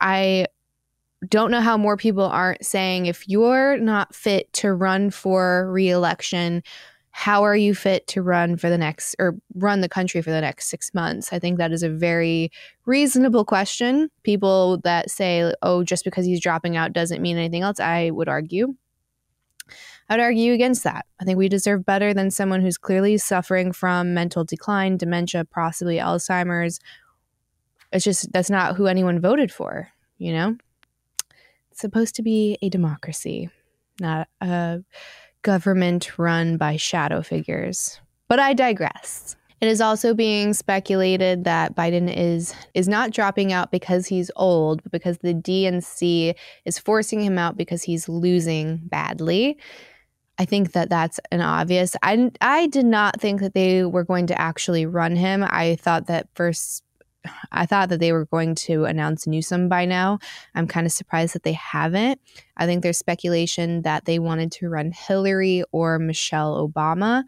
I don't know how more people aren't saying, if you're not fit to run for re-election, how are you fit to run the country for the next 6 months? I think that is a very reasonable question. People that say, oh, just because he's dropping out doesn't mean anything else, I'd argue against that. I think we deserve better than someone who's clearly suffering from mental decline, dementia, possibly Alzheimer's. It's just, that's not who anyone voted for, you know? It's supposed to be a democracy, not a government run by shadow figures. But I digress. It is also being speculated that Biden is not dropping out because he's old, but because the DNC is forcing him out because he's losing badly. I think that that's an obvious. I did not think that they were going to actually run him. I thought that they were going to announce Newsom by now. I'm kind of surprised that they haven't. I think there's speculation that they wanted to run Hillary or Michelle Obama.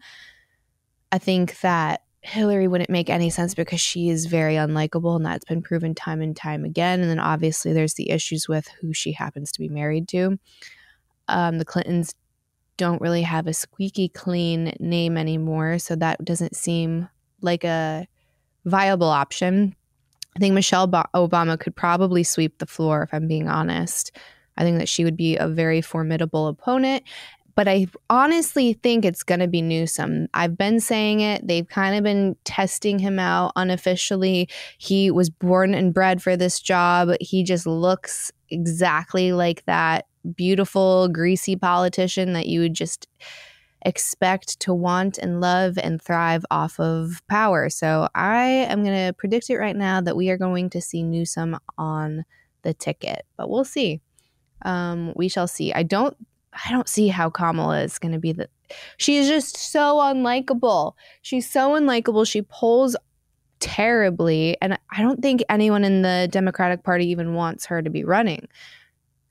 I think that Hillary wouldn't make any sense because she is very unlikable, and that's been proven time and time again. And then obviously there's the issues with who she happens to be married to. The Clintons don't really have a squeaky clean name anymore, so that doesn't seem like a viable option. I think Michelle Obama could probably sweep the floor, if I'm being honest. I think that she would be a very formidable opponent. But I honestly think it's going to be Newsom. I've been saying it. They've kind of been testing him out unofficially. He was born and bred for this job. He just looks exactly like that beautiful, greasy politician that you would just expect to want and love and thrive off of power. So I am going to predict it right now that we are going to see Newsom on the ticket, but we'll see. We shall see. I don't see how Kamala is going to be she is just so unlikable. She's so unlikable. She polls terribly, and I don't think anyone in the Democratic Party even wants her to be running.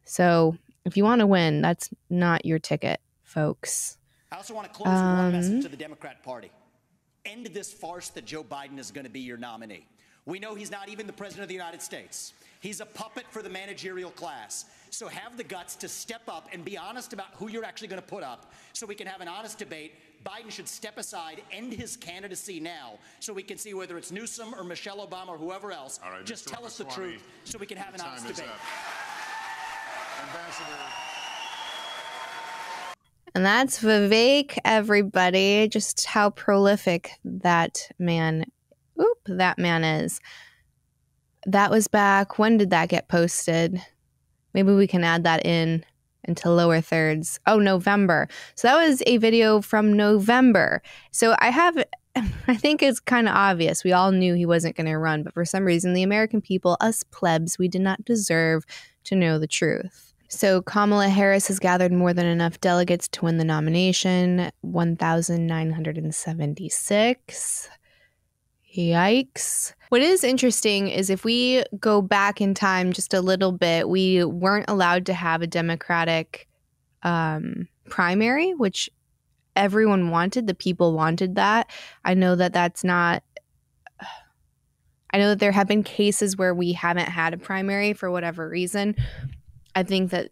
So if you want to win, that's not your ticket, folks. I also want to close with one message to the Democrat Party. End this farce that Joe Biden is going to be your nominee. We know he's not even the president of the United States. He's a puppet for the managerial class. So have the guts to step up and be honest about who you're actually going to put up so we can have an honest debate. Biden should step aside, end his candidacy now, so we can see whether it's Newsom or Michelle Obama or whoever else. All right, just Mr. tell us the truth so we can have an honest debate. Ambassador. And that's Vivek, everybody. Just how prolific that man is. That was back. When did that get posted? Maybe we can add that into lower thirds. Oh, November. So that was a video from November. So I think it's kind of obvious. We all knew he wasn't going to run, but for some reason, the American people, us plebs, we did not deserve to know the truth. So Kamala Harris has gathered more than enough delegates to win the nomination, 1,976. Yikes. What is interesting is if we go back in time just a little bit, we weren't allowed to have a Democratic primary, which everyone wanted. The people wanted that. I know that there have been cases where we haven't had a primary for whatever reason. I think that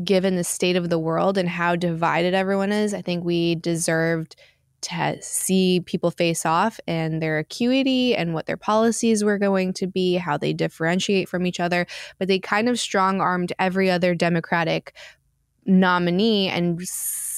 given the state of the world and how divided everyone is, I think we deserved to see people face off and their acuity and what their policies were going to be, how they differentiate from each other. But they kind of strong-armed every other Democratic nominee and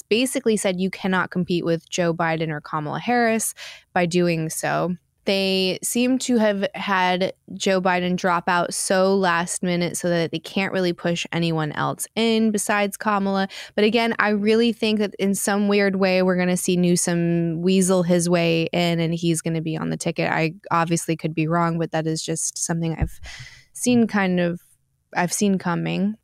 basically said you cannot compete with Joe Biden or Kamala Harris by doing so. They seem to have had Joe Biden drop out so last minute so that they can't really push anyone else in besides Kamala. But again, I really think that in some weird way, we're going to see Newsom weasel his way in and he's going to be on the ticket. I obviously could be wrong, but that is just something I've seen coming.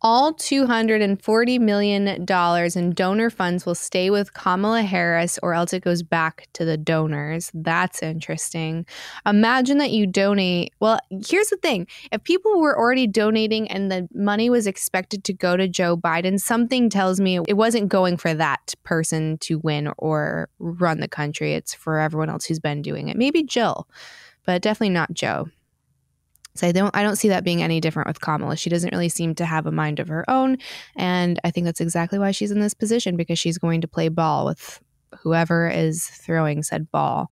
All $240 million in donor funds will stay with Kamala Harris or else it goes back to the donors. That's interesting. Imagine that you donate. Well, here's the thing. If people were already donating and the money was expected to go to Joe Biden, something tells me it wasn't going for that person to win or run the country. It's for everyone else who's been doing it. Maybe Jill, but definitely not Joe. So I don't see that being any different with Kamala. She doesn't really seem to have a mind of her own. And I think that's exactly why she's in this position, because she's going to play ball with whoever is throwing said ball.